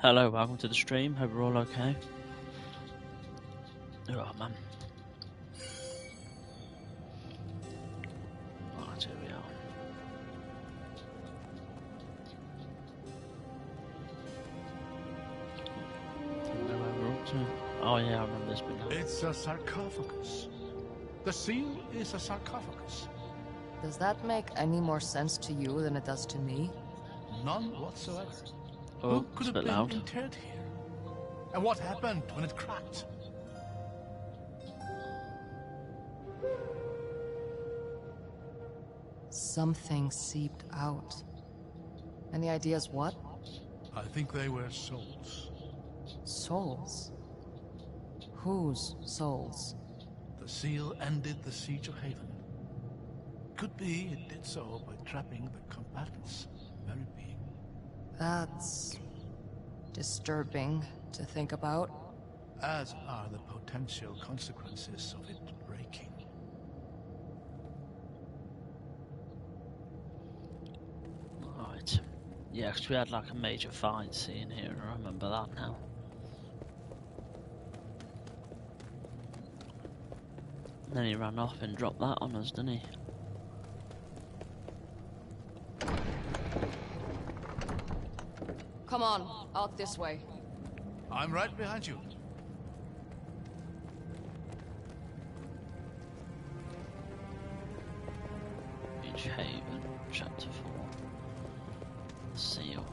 Hello, welcome to the stream. Hope we're all okay. Oh man. Right, here we are. Don't know where we're up to. Oh yeah, I remember this bit now. It's a sarcophagus. The seal is a sarcophagus. Does that make any more sense to you than it does to me? None whatsoever. Oh, Who could it's a have bit been loud. interred here? And what happened when it cracked? Something seeped out. Any ideas what? I think they were souls. Souls? Whose souls? The seal ended the siege of Haven. Could be it did so by trapping the combatants' very being. That's disturbing to think about. As are the potential consequences of it breaking. Right. Yeah, because we had like a major fight scene here. I remember that now. And then he ran off and dropped that on us, didn't he? Come on, out this way. I'm right behind you. Beach Haven, Chapter 4. Seal.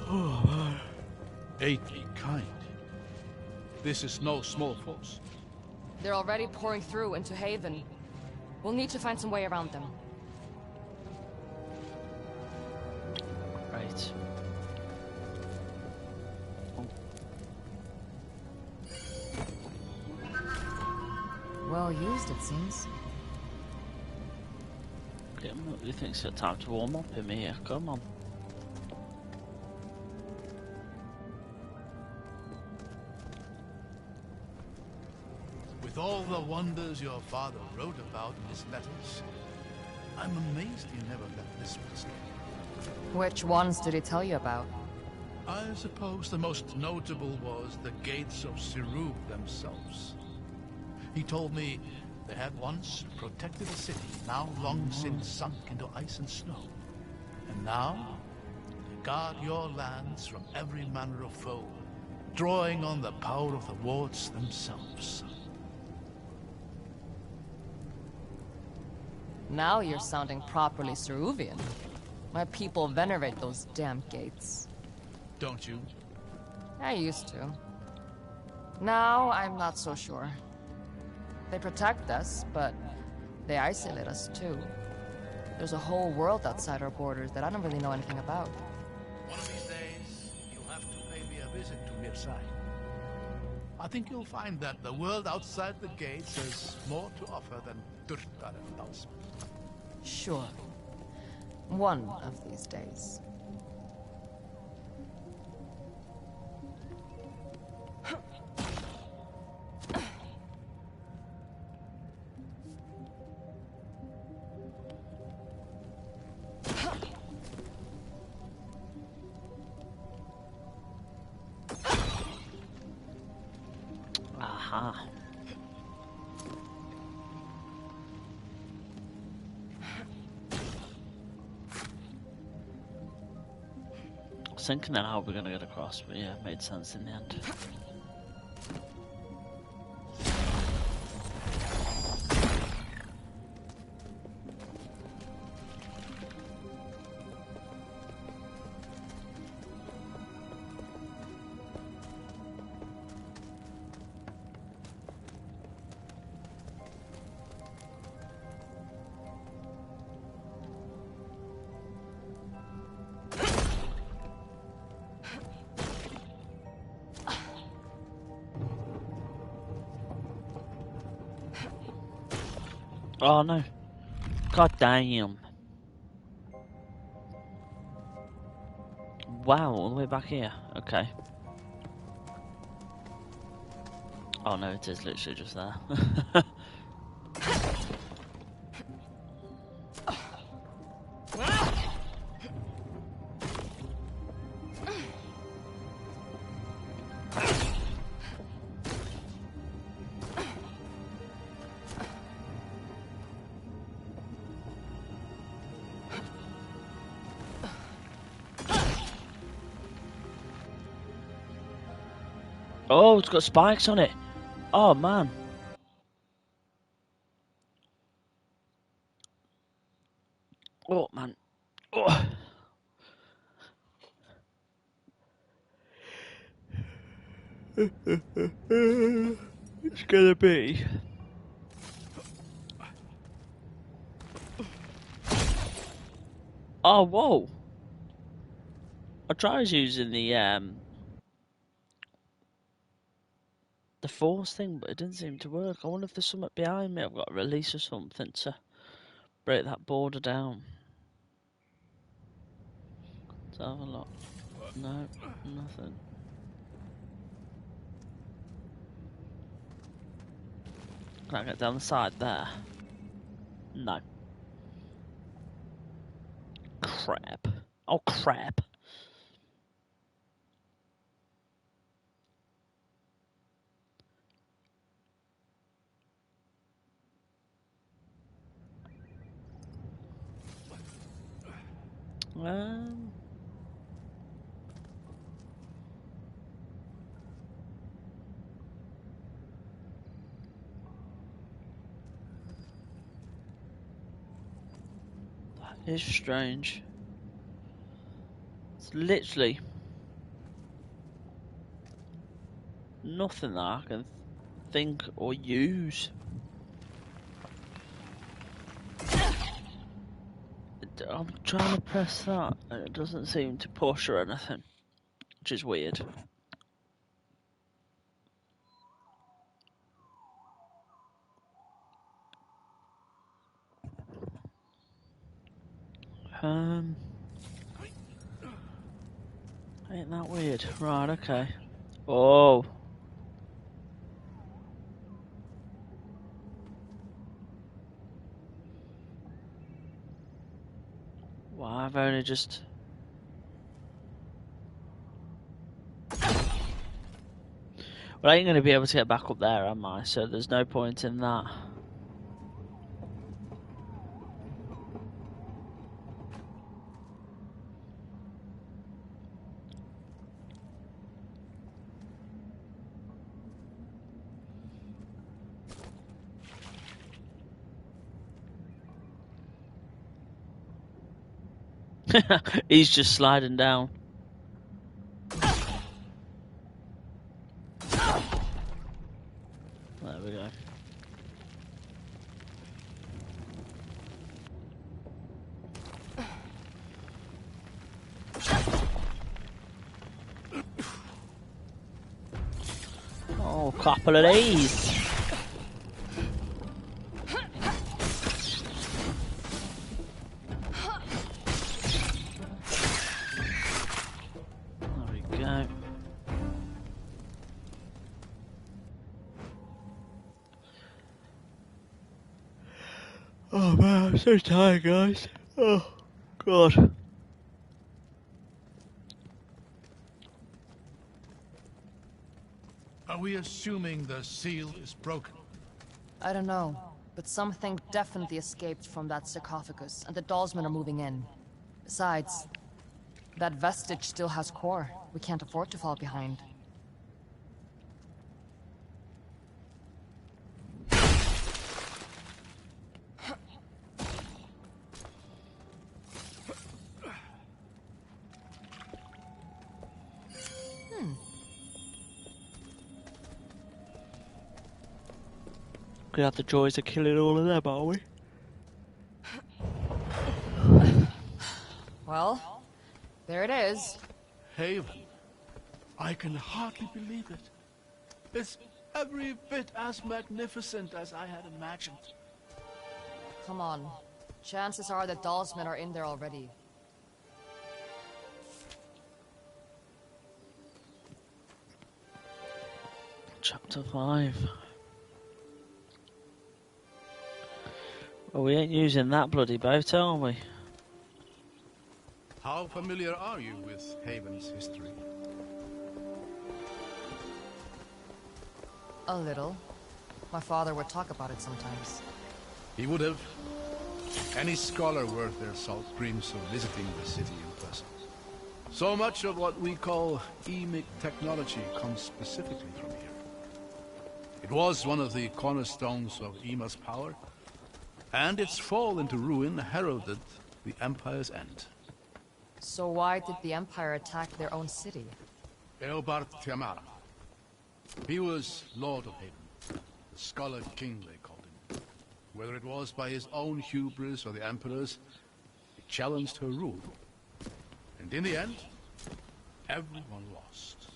Oh, man. 80 kind. This is no small force. They're already pouring through into Haven. We'll need to find some way around them. Right. Well used, it seems. He thinks it's time to warm up him here. Come on. With all the wonders your father wrote about in his letters, I'm amazed you never left this one escape. Which ones did he tell you about? I suppose the most notable was the gates of Siru themselves. He told me they had once protected a city, now long since sunk into ice and snow. And now, they guard your lands from every manner of foe, drawing on the power of the wards themselves. Now you're sounding properly Ceruvian. My people venerate those damn gates. Don't you? I used to. Now I'm not so sure. They protect us, but they isolate us too. There's a whole world outside our borders that I don't really know anything about. One of these days, you'll have to pay me a visit to Mirsai. I think you'll find that the world outside the gates has more to offer than Durtar and Dalsman. Sure. One of these days. Aha. I was thinking then how we're gonna get across, but yeah, it made sense in the end. Oh no. God damn. Wow, all the way back here. Okay. Oh no, it is literally just there. Oh, it's got spikes on it. Oh, man. Oh, man. Oh. It's gonna be. Oh, whoa. I tried using the force thing, but it didn't seem to work. I wonder if there's something behind me. I've got a release or something to break that border down. Let's have a look. No, nothing. Can I get down the side there? No. Crap. Oh, crap. That is strange. It's literally nothing that I can think or use. I'm trying to press that and it doesn't seem to push or anything, which is weird. Ain't that weird? Right, okay. Oh. Well, I've only just... Well, I ain't going to be able to get back up there, am I? So there's no point in that. He's just sliding down. There we go. Oh, a couple of these. Oh man, I'm so tired, guys. Oh, God. Are we assuming the seal is broken? I don't know, but something definitely escaped from that sarcophagus, and the Dalsmen are moving in. Besides, that vestige still has core. We can't afford to fall behind. We have the joys of killing all of them, are we? Well, there it is. Haven. I can hardly believe it. It's every bit as magnificent as I had imagined. Come on. Chances are the Dalsmen are in there already. Chapter 5. Well, we ain't using that bloody boat, are we? How familiar are you with Haven's history? A little. My father would talk about it sometimes. He would have. Any scholar worth their salt dreams of visiting the city in person. So much of what we call EMIC technology comes specifically from here. It was one of the cornerstones of Yma's power, and its fall into ruin heralded the Empire's end. So why did the Empire attack their own city? Eobard Tiamara. He was Lord of Haven. The Scholar King, they called him. Whether it was by his own hubris or the Emperor's, he challenged her rule. And in the end, everyone lost.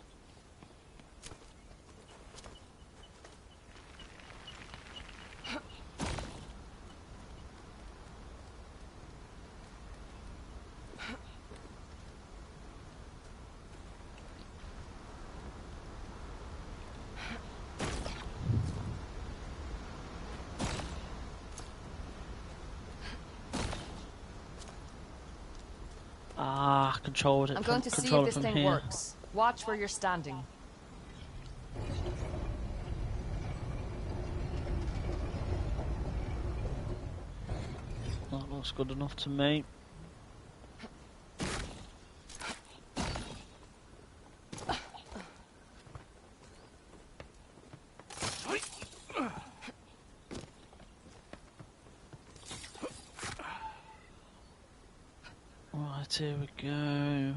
Ah, controlled it. I'm going to see if this thing works. Watch where you're standing. That looks good enough to me. Right, here we go.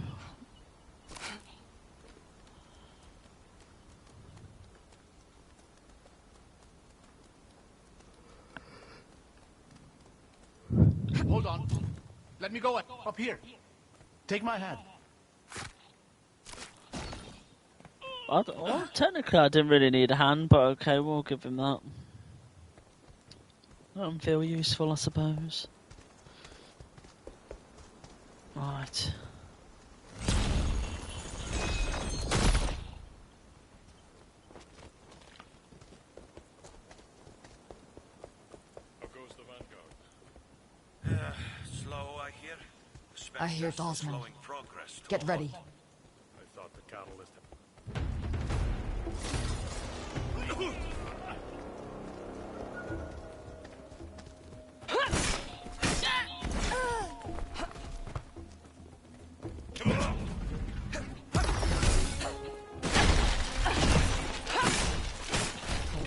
Hold on. Let me go up here. Take my hand. Well, technically I didn't really need a hand, but okay, we'll give him that. I don't feel useful, I suppose. Right. Slow, I hear. I hear Spectres Dalsman. slowing progress to Get a ready. halt. I thought the catalyst.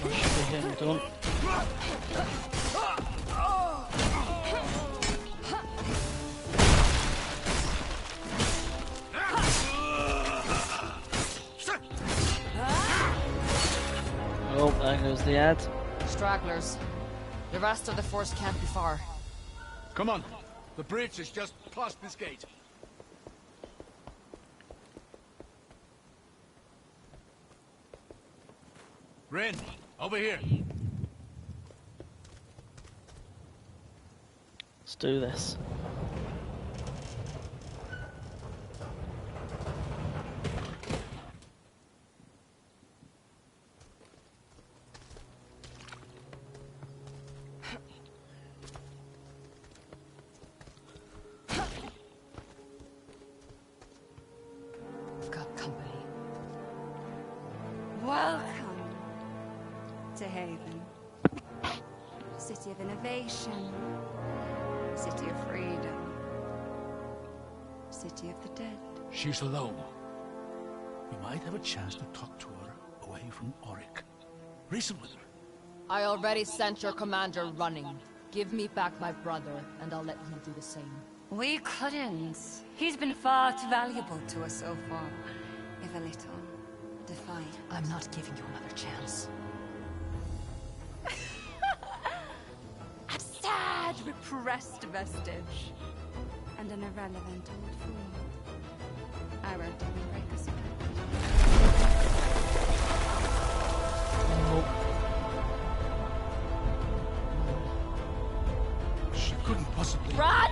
That should be him done. Oh, there goes the ad. Stragglers. The rest of the force can't be far. Come on. The bridge is just past this gate. Rin, over here. Let's do this. We've got company. Welcome to Haven. City of innovation. City of freedom. City of the dead. She's alone. We might have a chance to talk to her away from Auric. Reason with her. I already sent your commander running. Give me back my brother, and I'll let you do the same. We couldn't. He's been far too valuable to us so far. If a little defiant. I'm not giving you another chance. A sad, repressed vestige. And an irrelevant old fool. I won't even break a sweat. She couldn't possibly... Run!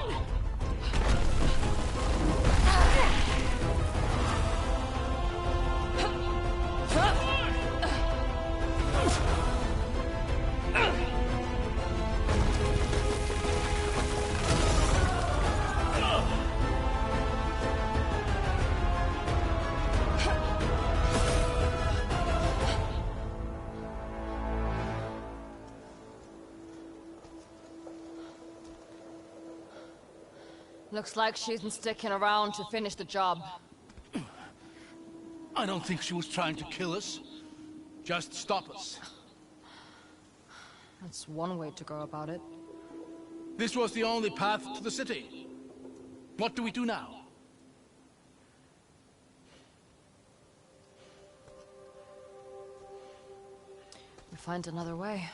Looks like she isn't sticking around to finish the job. I don't think she was trying to kill us. Just stop us. That's one way to go about it. This was the only path to the city. What do we do now? We find another way.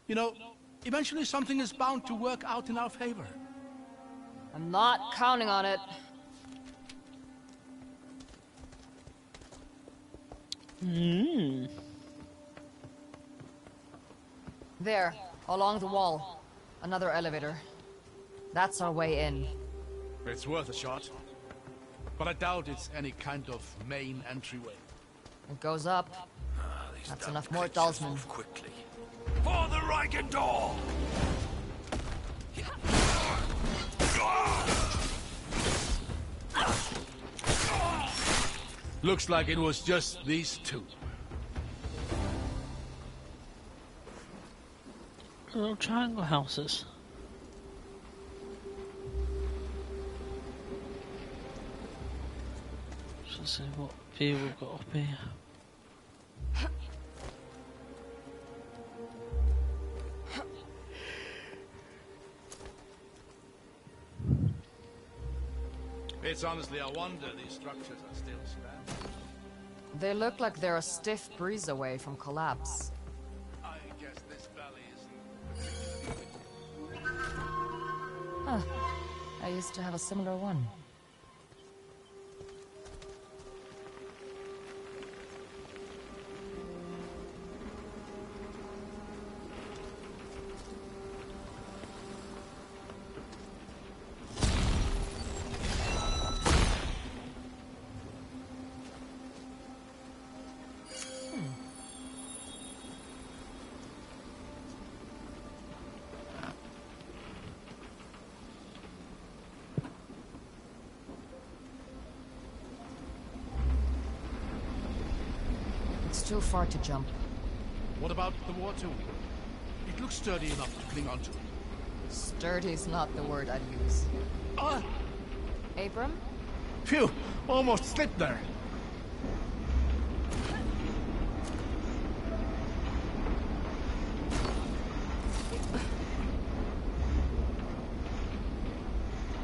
You know, eventually something is bound to work out in our favor. I'm not counting on it. There, along the wall. Another elevator. That's our way in. It's worth a shot. But I doubt it's any kind of main entryway. It goes up. These That's damn enough more creatures Dalsman. move quickly. For the Reichendor! Looks like it was just these two. Little triangle houses. Let's see what view we've got up here. It's honestly a wonder these structures are still standing. They look like they're a stiff breeze away from collapse. I guess this valley isn't... Huh. I used to have a similar one. It's too far to jump. What about the water wheel? It looks sturdy enough to cling onto. Sturdy's not the word I'd use. Ah! Abram? Phew! Almost slipped there.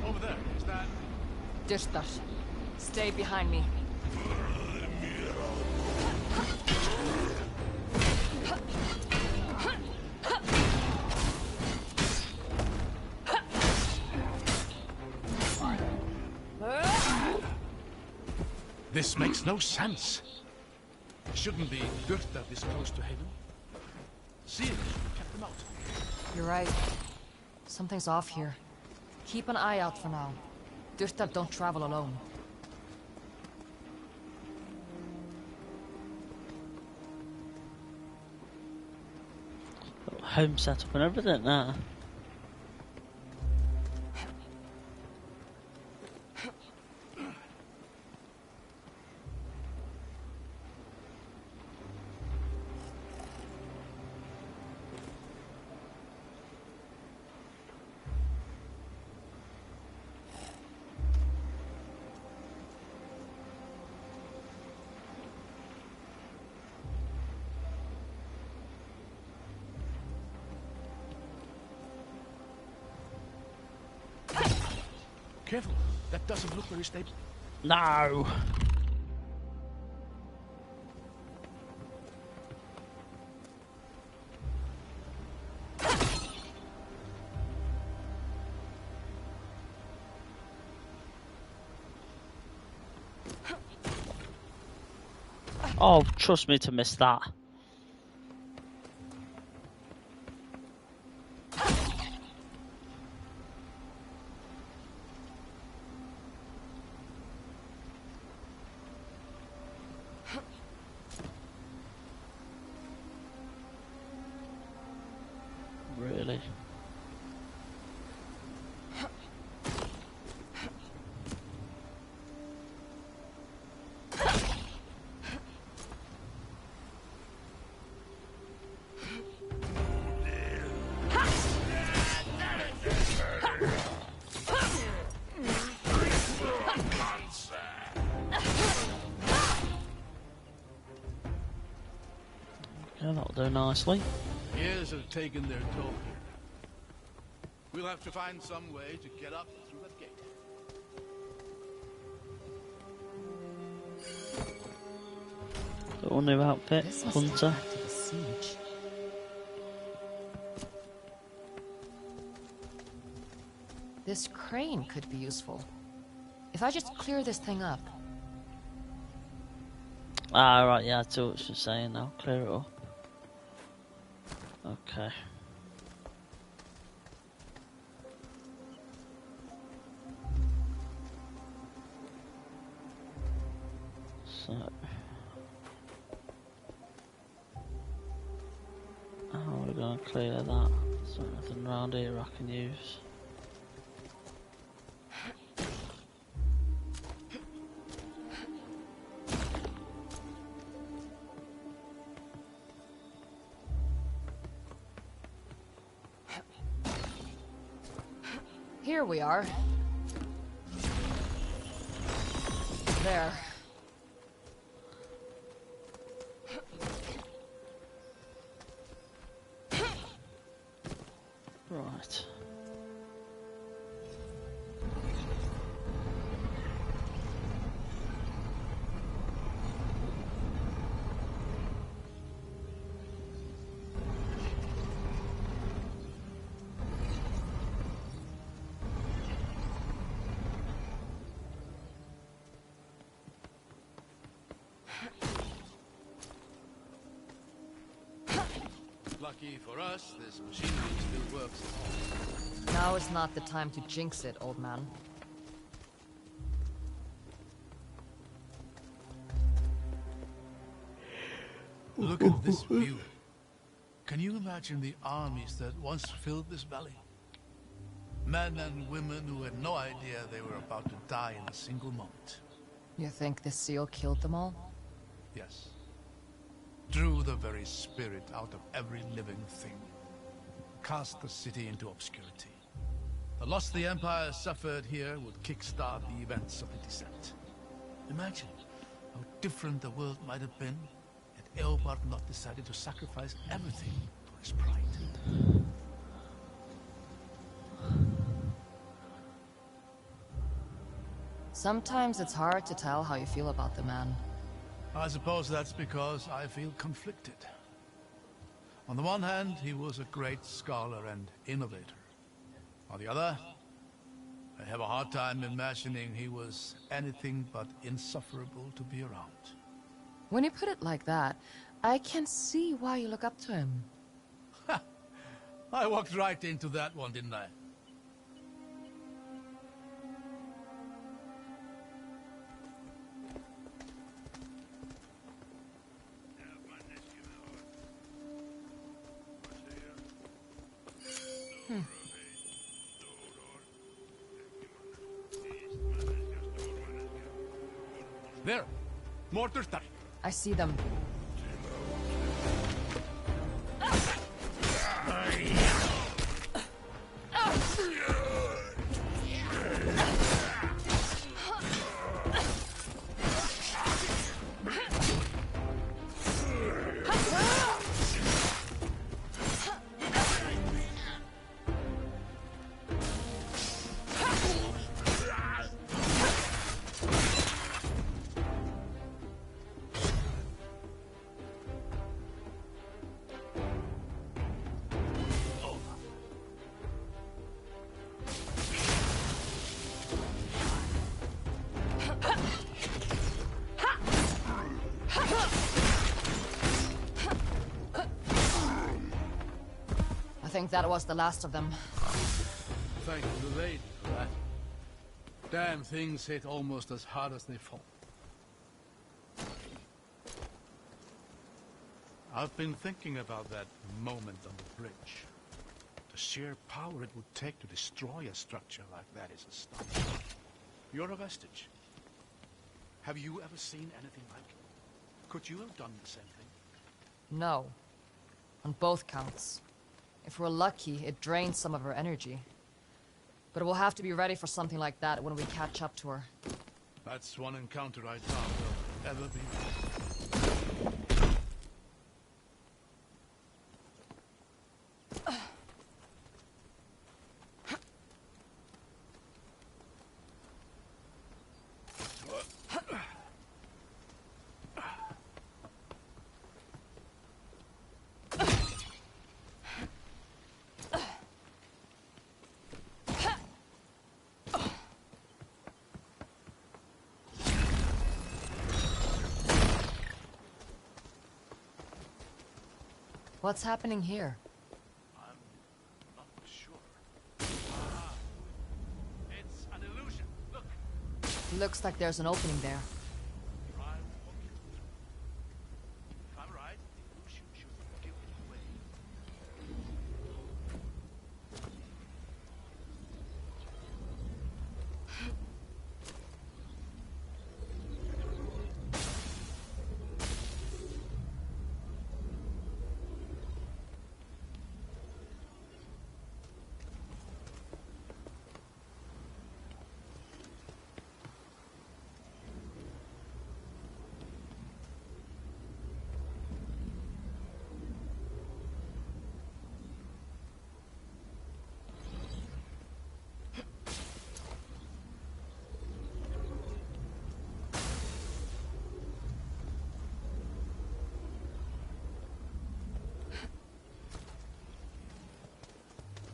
Over there, is that... Dishtar. Stay behind me. This makes no sense. It shouldn't be dirt that is close to Haven. See it, kept them out. You're right. Something's off here. Keep an eye out for now. Dyrtar don't travel alone. Home setup and everything there. Careful, that doesn't look very stable. No! Oh, trust me to miss that. Really? Yeah, that'll do nicely. Years have taken their toll here. We'll have to find some way to get up through that gate. Little new outfit, This must Hunter. lead back to the siege. This crane could be useful. If I just clear this thing up. Ah, right, yeah, I see what you're saying now. Clear it up. Okay. So... how are we going to clear that? There's nothing around here I can use. Here we are. There. Right. Lucky for us, this machinery still works at all. Now is not the time to jinx it, old man. Look at this view. Can you imagine the armies that once filled this valley? Men and women who had no idea they were about to die in a single moment. You think the seal killed them all? Yes. Drew the very spirit out of every living thing. Cast the city into obscurity. The loss the Empire suffered here would kickstart the events of the descent. Imagine how different the world might have been had Eobard not decided to sacrifice everything for his pride. Sometimes it's hard to tell how you feel about the man. I suppose that's because I feel conflicted. On the one hand, he was a great scholar and innovator. On the other, I have a hard time imagining he was anything but insufferable to be around. When you put it like that, I can see why you look up to him. I walked right into that one, didn't I? There! Mortar start! I see them. I think that was the last of them. Thank the lady for that. Damn things hit almost as hard as they fall. I've been thinking about that moment on the bridge. The sheer power it would take to destroy a structure like that is astonishing. You're a vestige. Have you ever seen anything like it? Could you have done the same thing? No. On both counts. If we're lucky, it drains some of her energy. But we'll have to be ready for something like that when we catch up to her. That's one encounter I doubt will ever be. What's happening here? I'm not sure. Ah, it's an illusion. Look, Looks like there's an opening there. try walking through. If I'm right, the illusion should give it away.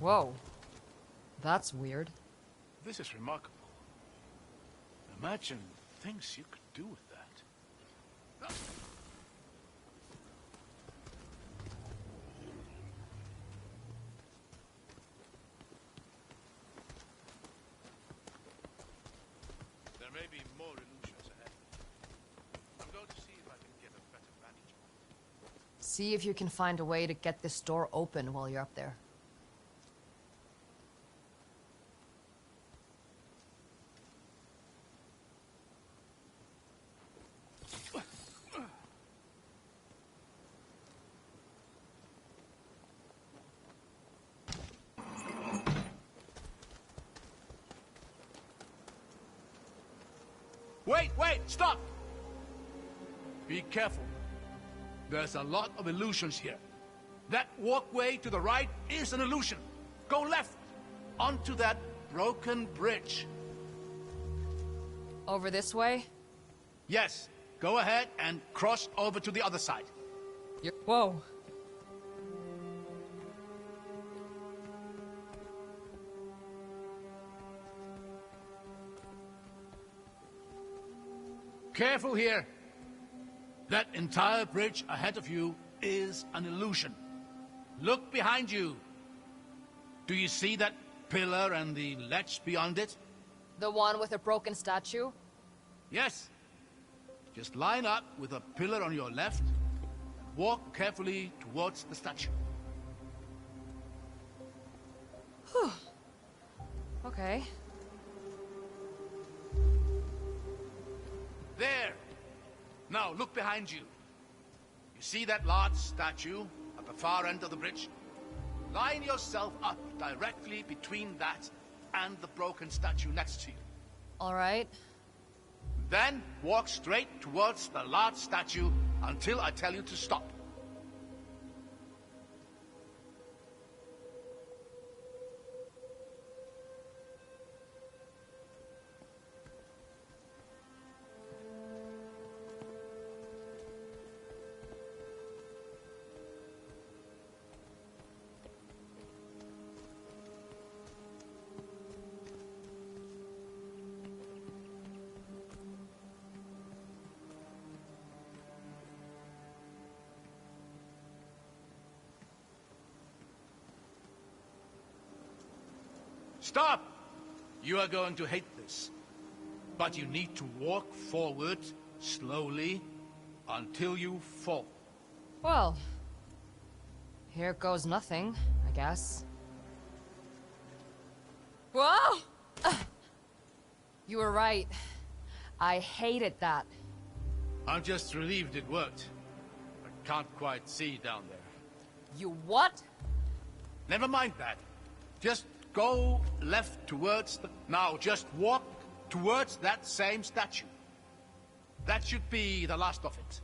Whoa. That's weird. This is remarkable. Imagine things you could do with that. There may be more illusions ahead. I'm going to see if I can get a better vantage point. See if you can find a way to get this door open while you're up there. Wait, stop! Be careful. There's a lot of illusions here. That walkway to the right is an illusion. Go left, onto that broken bridge. Over this way? Yes, go ahead and cross over to the other side. Whoa. Careful here. That entire bridge ahead of you is an illusion. Look behind you. Do you see that pillar and the ledge beyond it? The one with a broken statue? Yes. Just line up with a pillar on your left and walk carefully towards the statue. Okay. There! Now look behind you. You see that large statue at the far end of the bridge? Line yourself up directly between that and the broken statue next to you. All right. Then walk straight towards the large statue until I tell you to stop. Stop! You are going to hate this. But you need to walk forward, slowly, until you fall. Well, here goes nothing, I guess. Whoa! You were right. I hated that. I'm just relieved it worked. I can't quite see down there. You what? Never mind that. Just go left towards the... Now, just walk towards that same statue. That should be the last of it.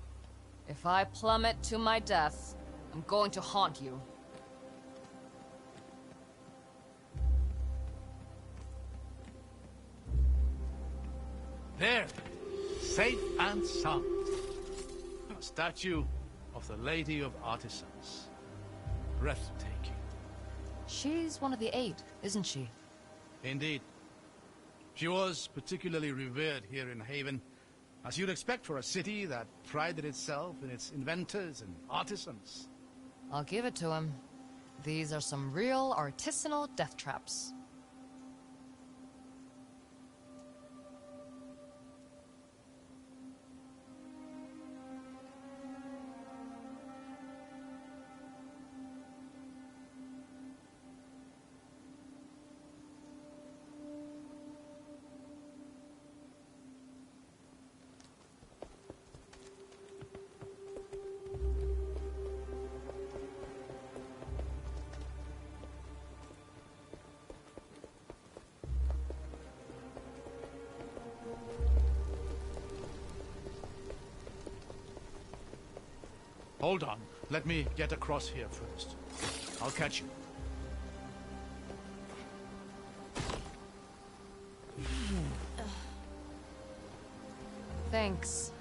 If I plummet to my death, I'm going to haunt you. There. Safe and sound. A statue of the Lady of Artisans. Breathtaking. She's one of the 8, isn't she? Indeed. She was particularly revered here in Haven, as you'd expect for a city that prided itself in its inventors and artisans. I'll give it to him. These are some real artisanal death traps. Hold on. Let me get across here first. I'll catch you. Thanks.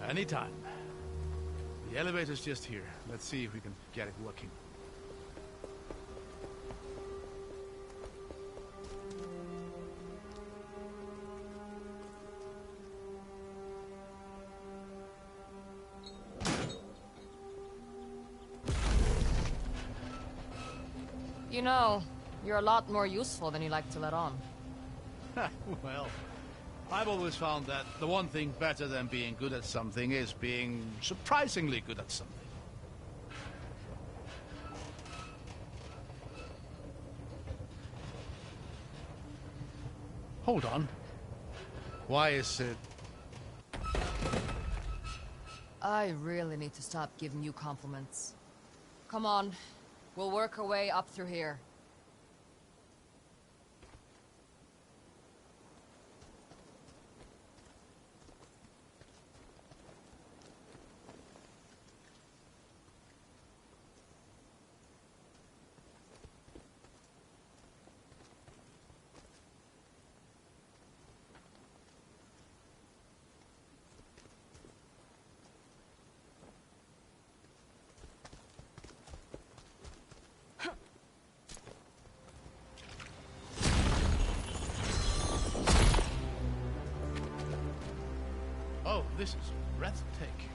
Anytime. The elevator's just here. Let's see if we can get it working. You know, you're a lot more useful than you like to let on. Well, I've always found that the one thing better than being good at something is being surprisingly good at something. Hold on. Why is it... I really need to stop giving you compliments. Come on, we'll work our way up through here. Oh, this is breathtaking.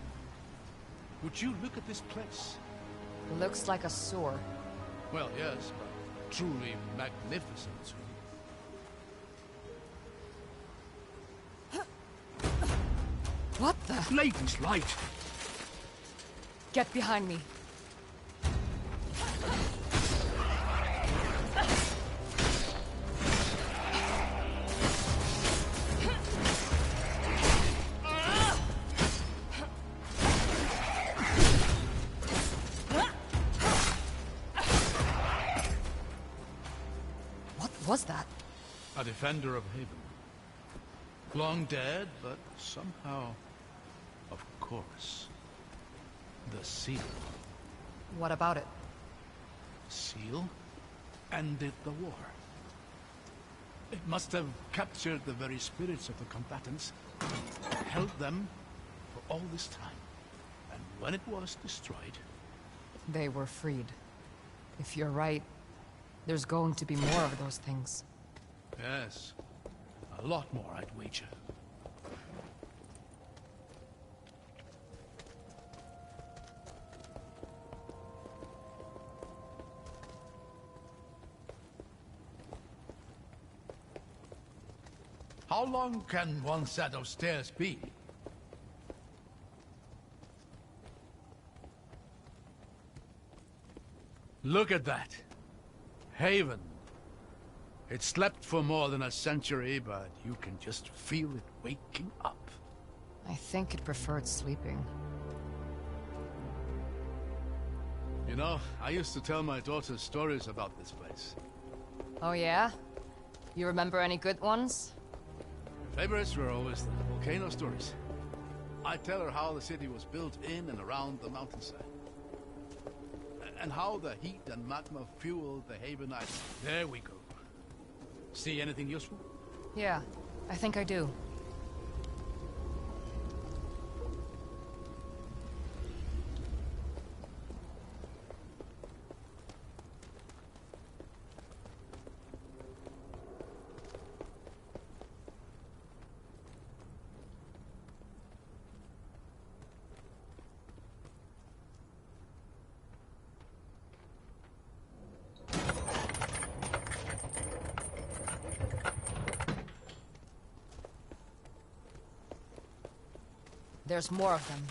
Would you look at this place? Looks like a sewer. Well, yes, but truly magnificent. What the? Lady's light! Get behind me. What was that? A defender of Haven. Long dead, but somehow, of course, the seal. What about it? Seal ended the war. It must have captured the very spirits of the combatants, held them for all this time. And when it was destroyed... They were freed. If you're right, there's going to be more of those things. Yes, a lot more, I'd wager. How long can one set of stairs be? Look at that. Haven. It slept for more than a century, but you can just feel it waking up. I think it preferred sleeping. You know, I used to tell my daughters stories about this place. Oh yeah? You remember any good ones? Favorites were always the volcano stories. I'd tell her how the city was built in and around the mountainside. And how the heat and magma fueled the Havenites. There we go. See anything useful? Yeah, I think I do. There's more of them.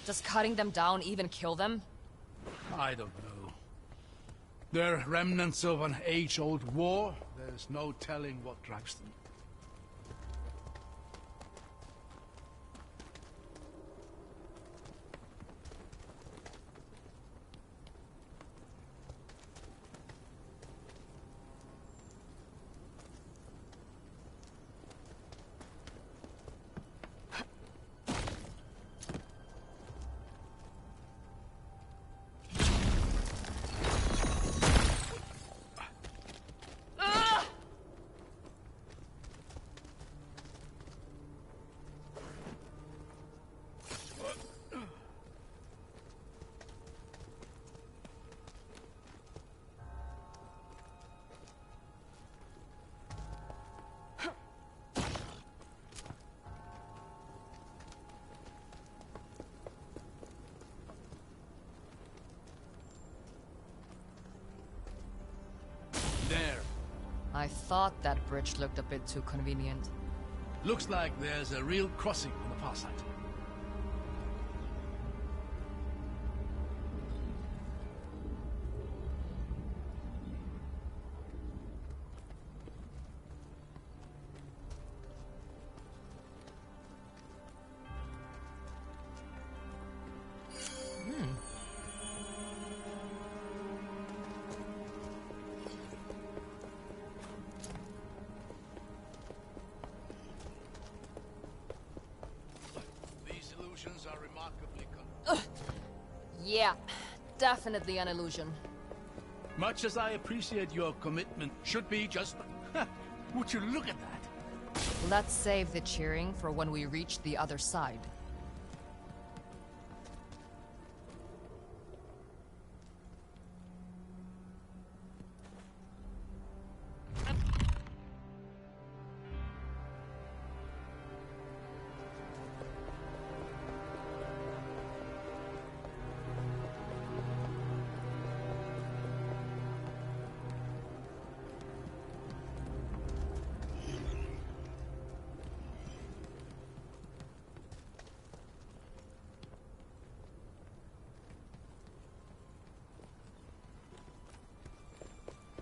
Does cutting them down even kill them? I don't know. They're remnants of an age-old war. There's no telling what drives them. There. I thought that bridge looked a bit too convenient. Looks like there's a real crossing on the far side. Are remarkably Yeah, definitely an illusion. Much as I appreciate your commitment, should be just... Would you look at that? Let's save the cheering for when we reach the other side.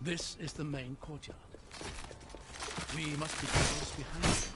This is the main courtyard. We must be close behind them.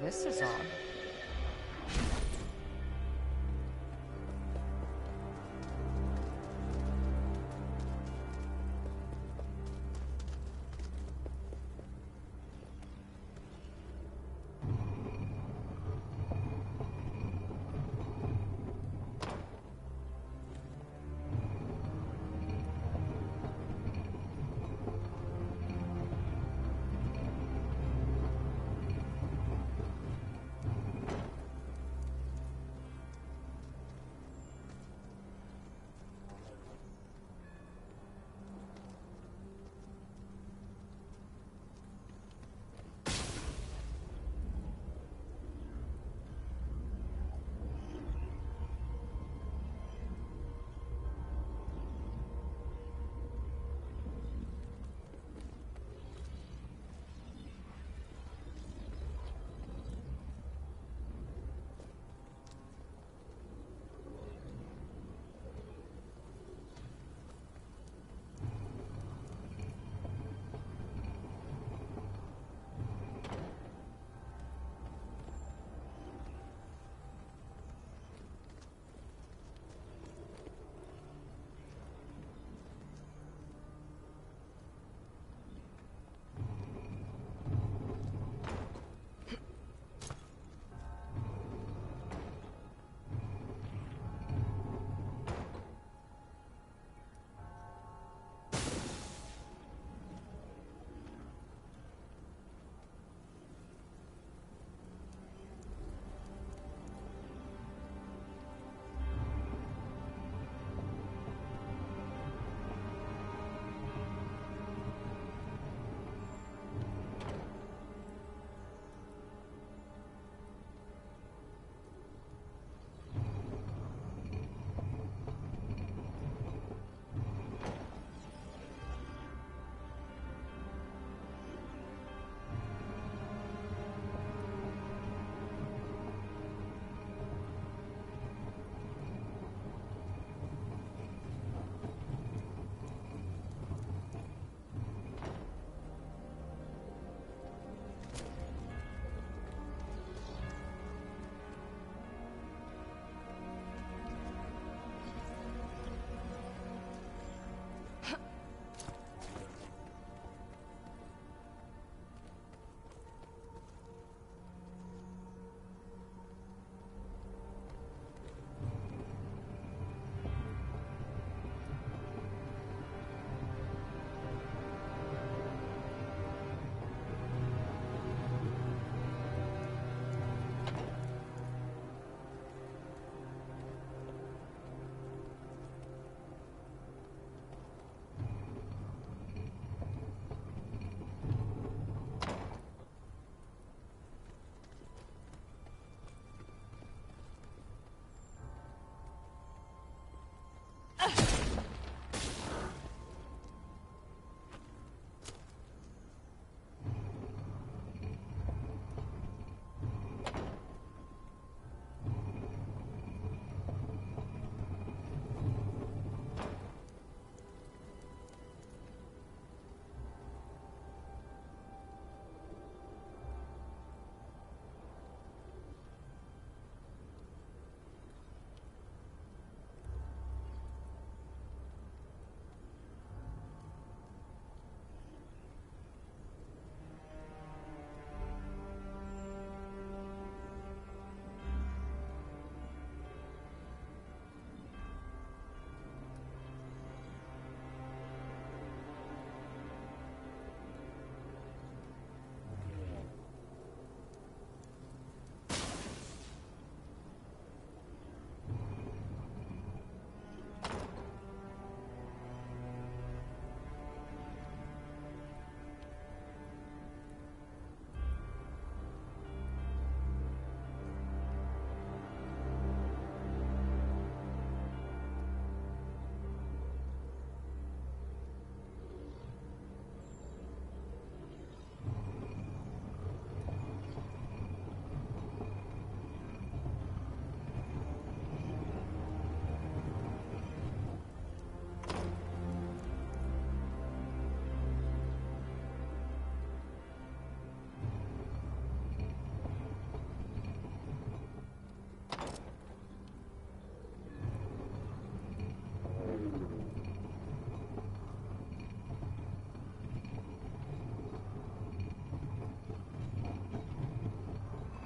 This is odd.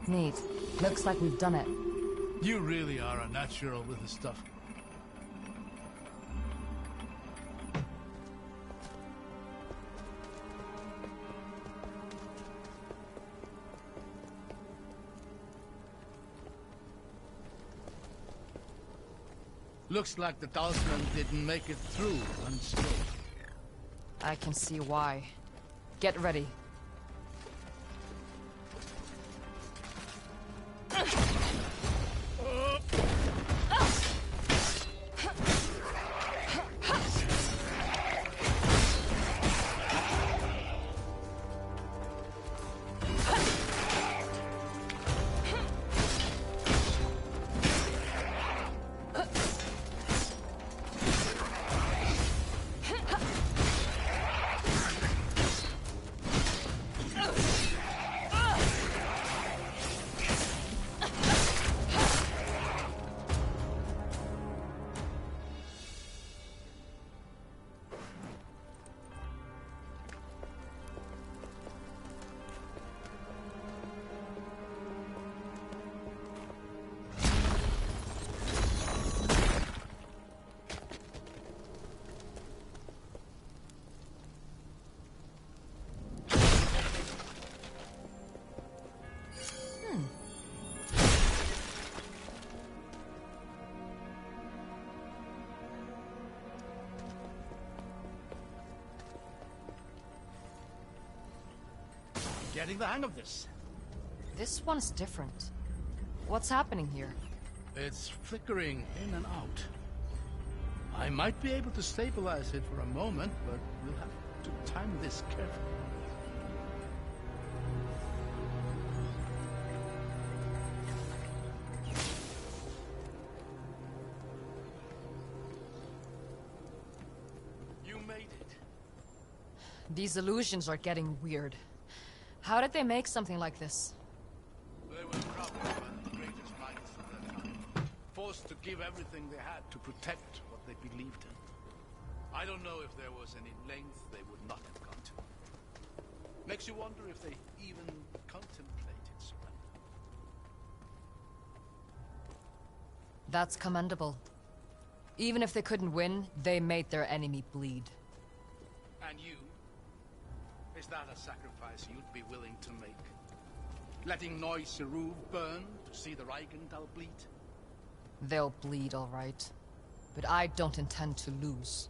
Neat. Looks like we've done it. You really are a natural with this stuff. Looks like the talisman didn't make it through unscathed. I can see why. Get ready. Getting the hang of this. This one's different. What's happening here? It's flickering in and out. I might be able to stabilize it for a moment, but we'll have to time this carefully. You made it. These illusions are getting weird. How did they make something like this? They were crowded by the greatest minds of their time, forced to give everything they had to protect what they believed in. I don't know if there was any length they would not have gone to. Makes you wonder if they even contemplated surrender. That's commendable. Even if they couldn't win, they made their enemy bleed. And you? Is that a sacrifice you'd be willing to make? Letting Noise Seruv burn to see the Reichenthal bleed? They'll bleed, all right. But I don't intend to lose.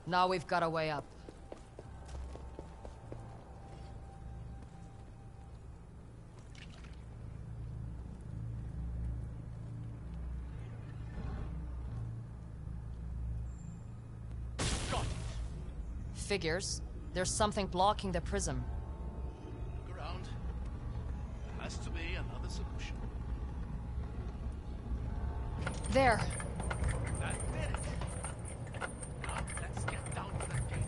Now we've got a way up. Got it. Figures. There's something blocking the prism. Look around. has to be another solution. There. That did it. Now let's get down to that gate.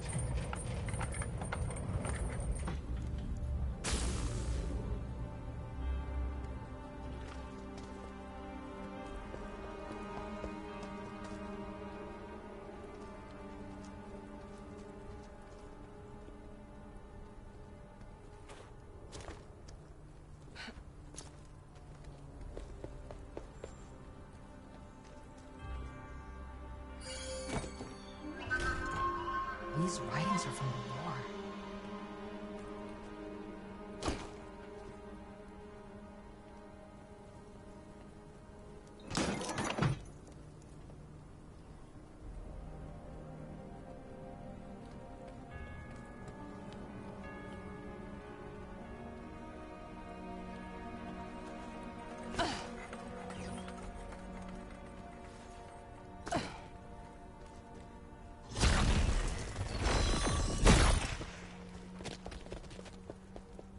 These writings are from the war.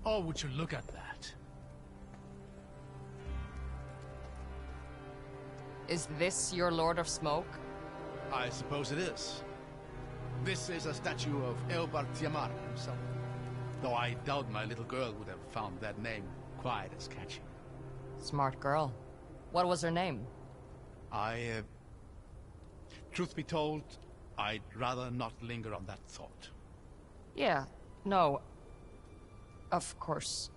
Oh, would you look at that? Is this your Lord of Smoke? I suppose it is. This is a statue of Eobard Tiamat himself. Though I doubt my little girl would have found that name quite as catchy. Smart girl. What was her name? Truth be told, I'd rather not linger on that thought. Yeah, no. Of course.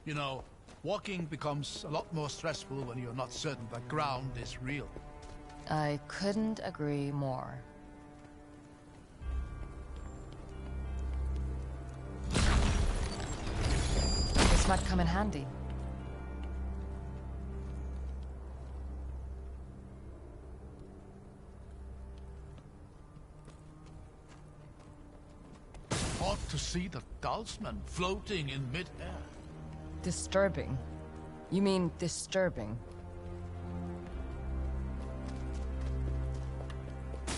You know, walking becomes a lot more stressful when you're not certain the ground is real. I couldn't agree more. This might come in handy. Ought to see the Dalsman floating in mid-air. Disturbing. You mean disturbing?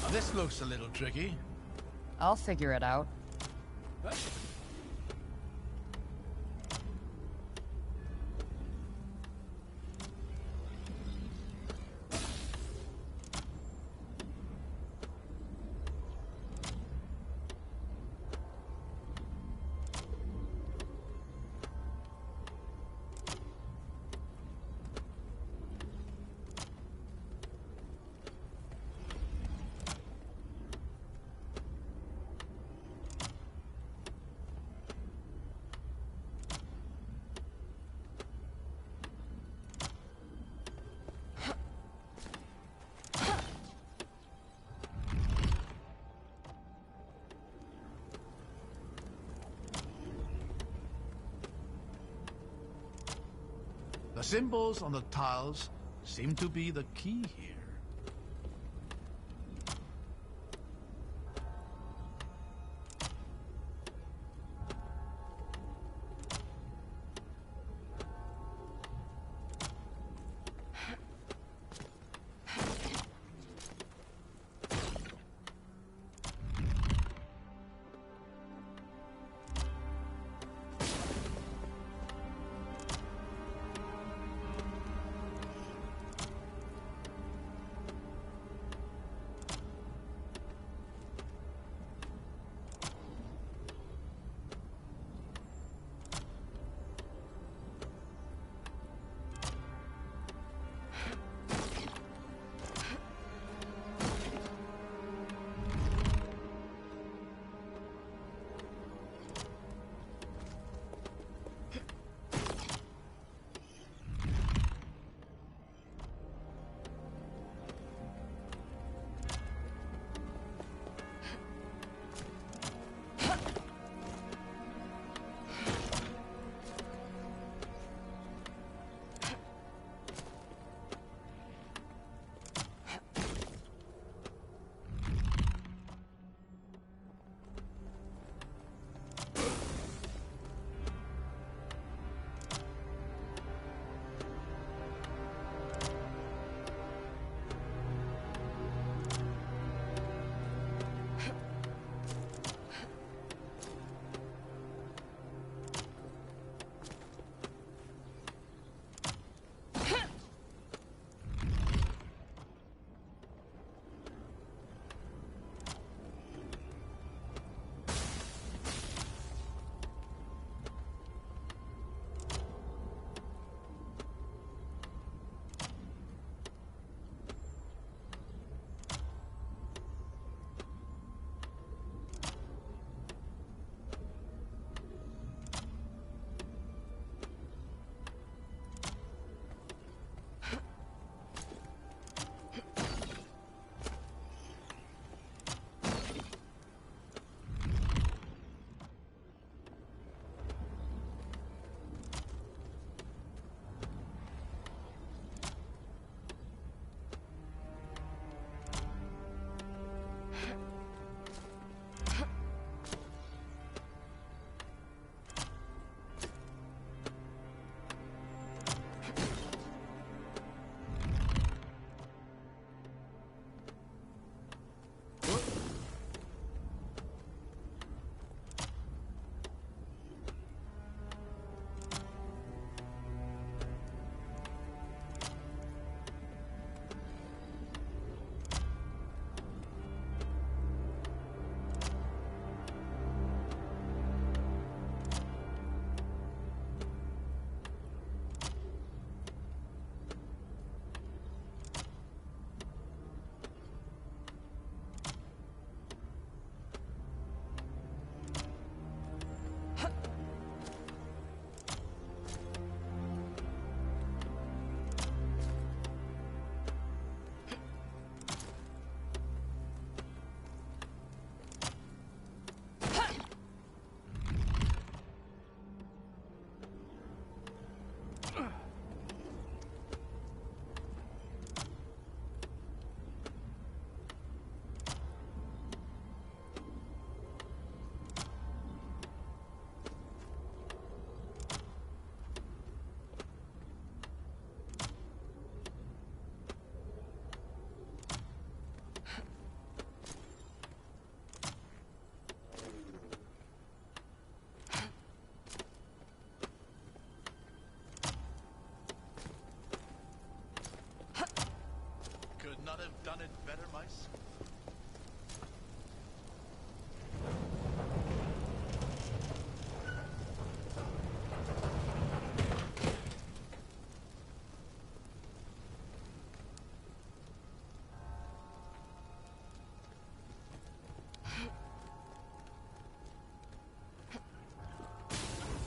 Now this looks a little tricky. I'll figure it out. The symbols on the tiles seem to be the key here.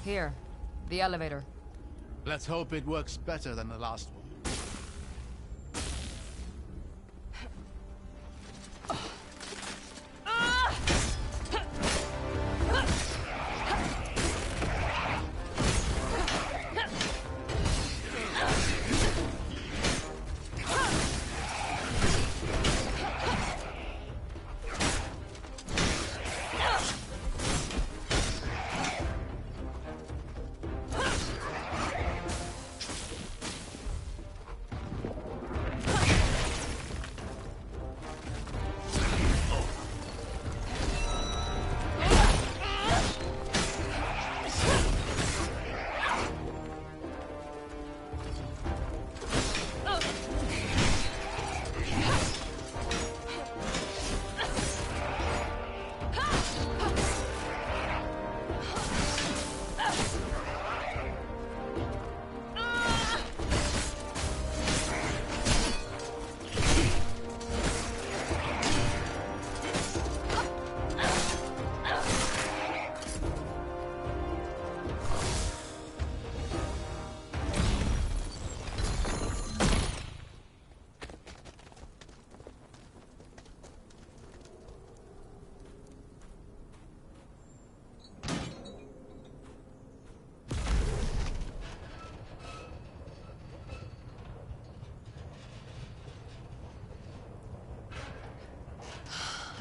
Here, the elevator. Let's hope it works better than the last one.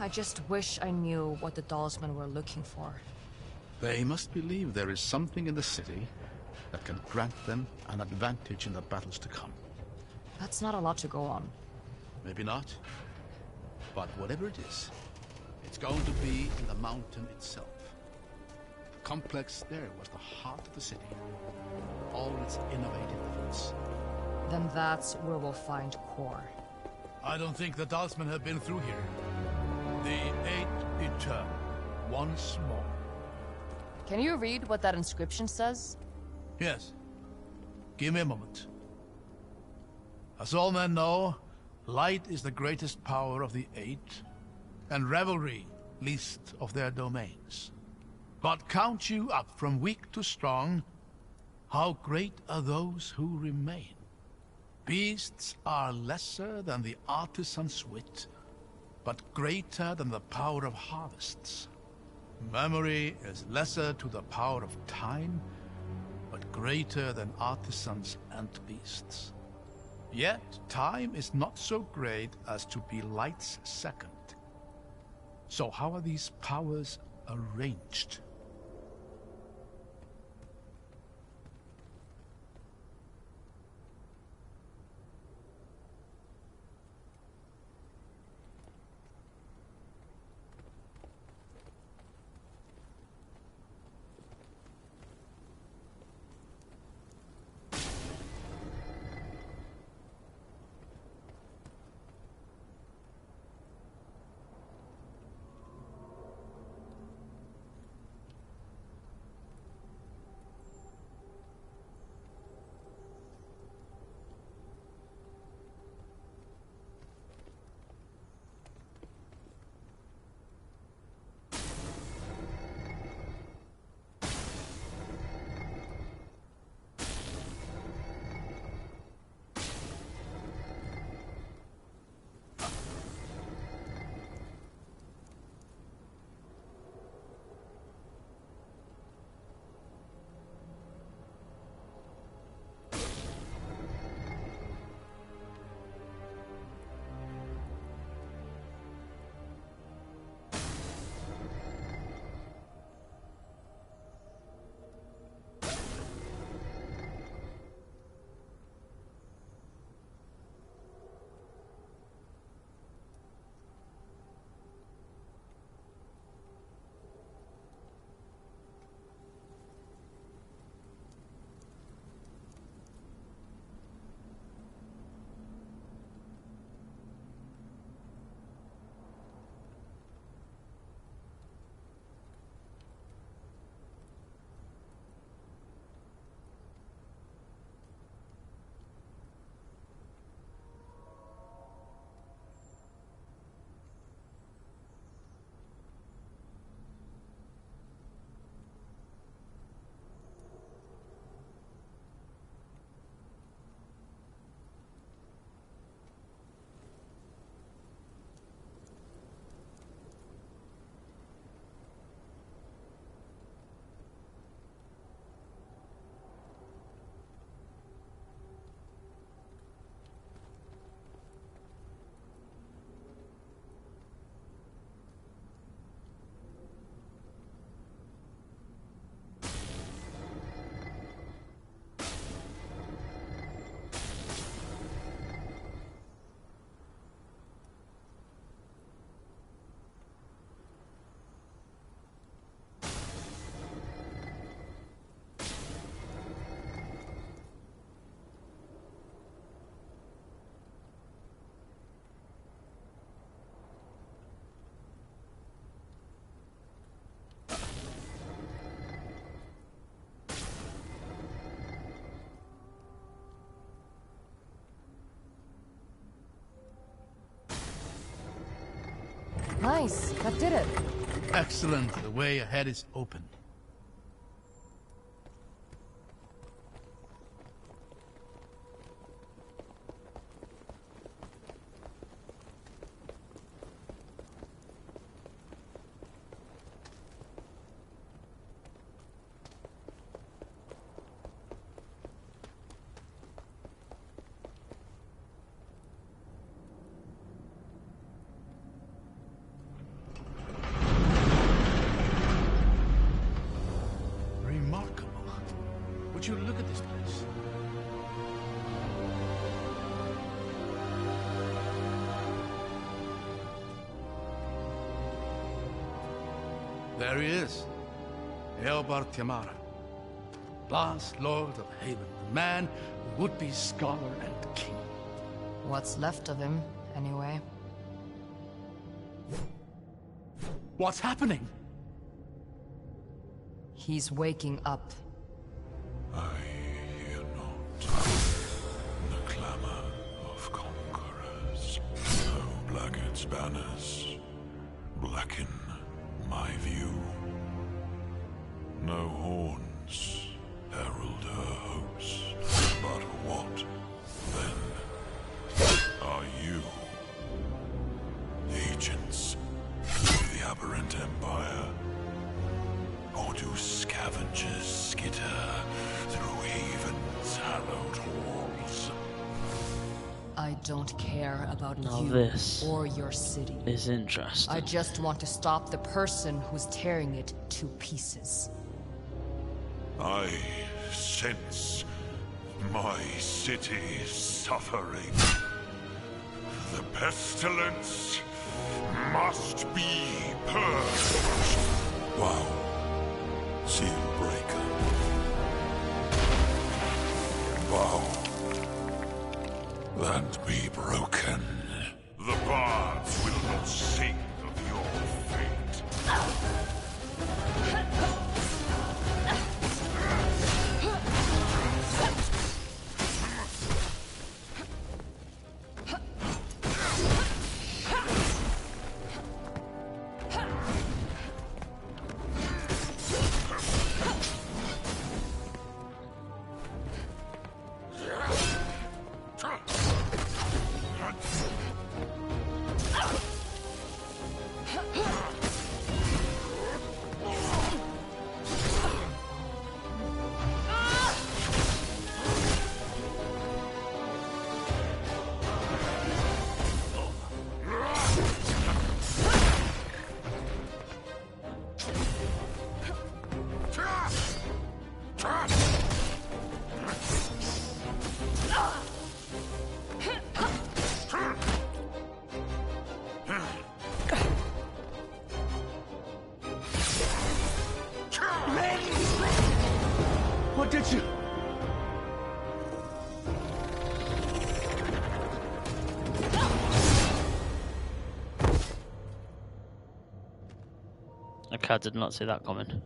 I just wish I knew what the Dalsmen were looking for. They must believe there is something in the city that can grant them an advantage in the battles to come. That's not a lot to go on. Maybe not. But whatever it is, it's going to be in the mountain itself. The complex there was the heart of the city. All its innovative efforts. Then that's where we'll find Core. I don't think the Dalsmen have been through here. The Eight Eternal, once more. Can you read what that inscription says? Yes. Give me a moment. As all men know, light is the greatest power of the Eight, and revelry least of their domains. But count you up from weak to strong, how great are those who remain. Beasts are lesser than the artisan's wit, but greater than the power of harvests. Memory is lesser to the power of time, but greater than artisans and beasts. Yet time is not so great as to be light's second. So how are these powers arranged? Nice, that did it. Excellent. The way ahead is open. Remarkable. Would you look at this place? There he is. Eobard Tiamara. Last Lord of Haven. The man who would be scholar and king. What's left of him, anyway. What's happening? He's waking up. I hear not the clamor of conquerors. No Blackguard's banners blacken my view. No horns herald her host. But what, then, are you? Agents of the Aberrant Empire? Or do scavengers skitter through Haven's hallowed halls? I don't care about Now you this or your city. is interesting. I just want to stop the person who's tearing it to pieces. I sense my city suffering. The pestilence must be purged. Wow. Seal breaker. Bow. And be broken. The bards will not sing of your fate. What did you... Okay, I did not see that coming.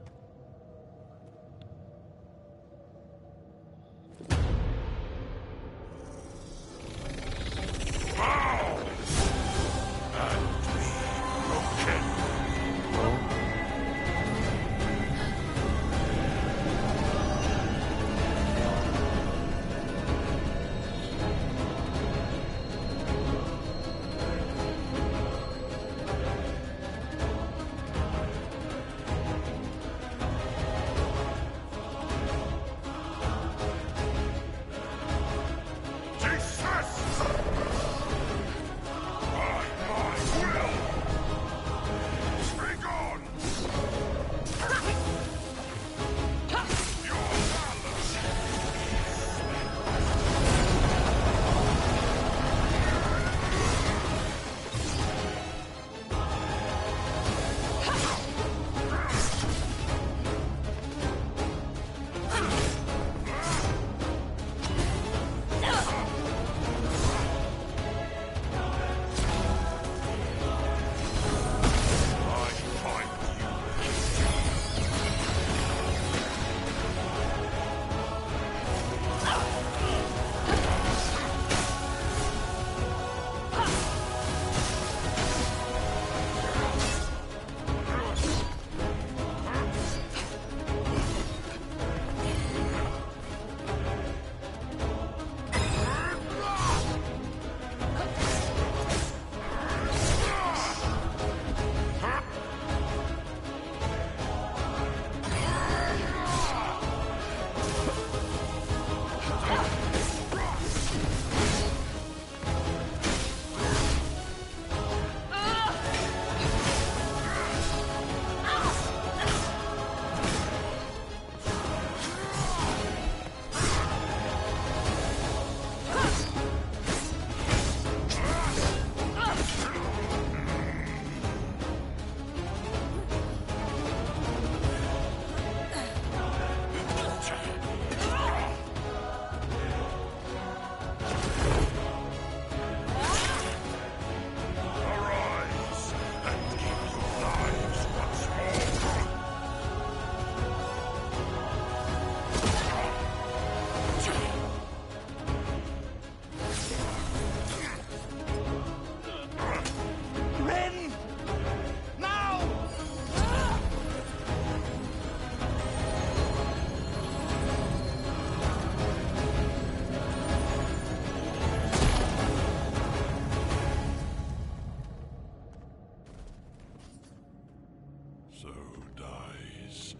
So dies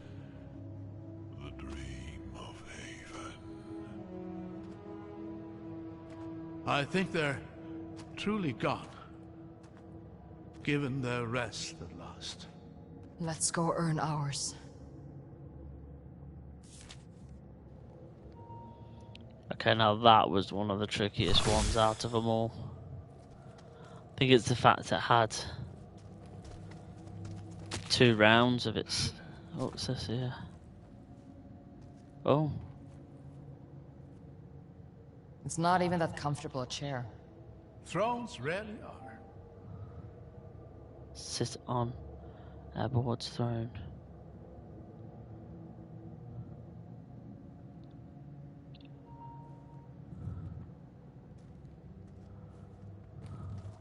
the dream of Haven. I think they're truly gone. Given their rest at last. Let's go earn ours. Okay, now that was one of the trickiest ones out of them all. I think it's the fact it had 2 rounds of its... Oh, what's this here? Oh. It's not even that comfortable a chair. Thrones rarely are. Sit on Eberhard's throne.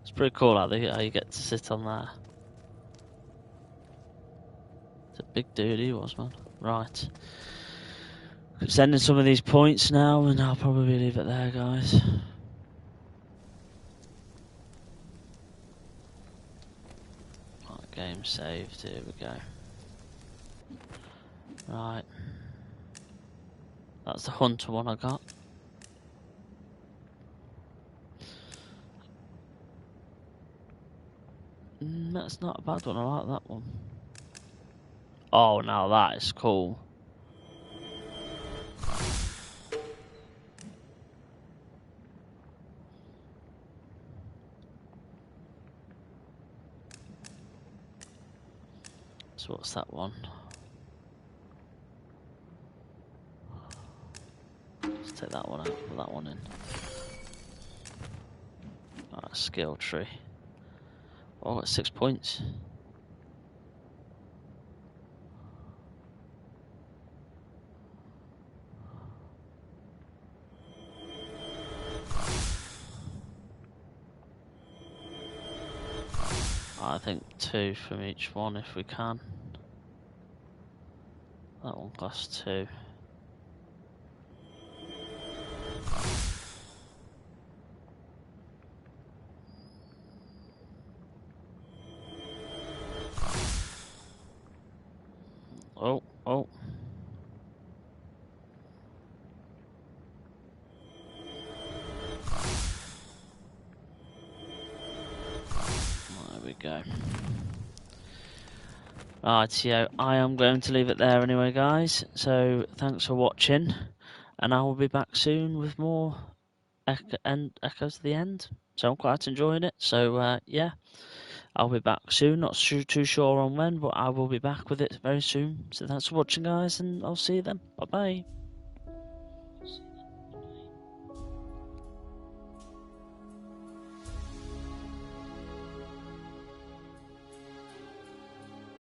It's pretty cool how you get to sit on there. It's a big dude he was, man. Right. Sending some of these points now, and I'll probably leave it there, guys. Right, game saved. Here we go. Right. That's the Hunter one I got. That's not a bad one. I like that one. Oh, now that is cool. So what's that one? Let's take that one out, put that one in. Alright, skill tree. Oh, I got 6 points. I think 2 from each one if we can. That one costs 2. Oh, oh. There we go. Rightio, I am going to leave it there anyway, guys. So, thanks for watching. And I will be back soon with more Echoes of the End. So, I'm quite enjoying it. So, yeah. I'll be back soon. Not too sure on when, but I will be back with it very soon. So, thanks for watching, guys. And I'll see you then. Bye-bye.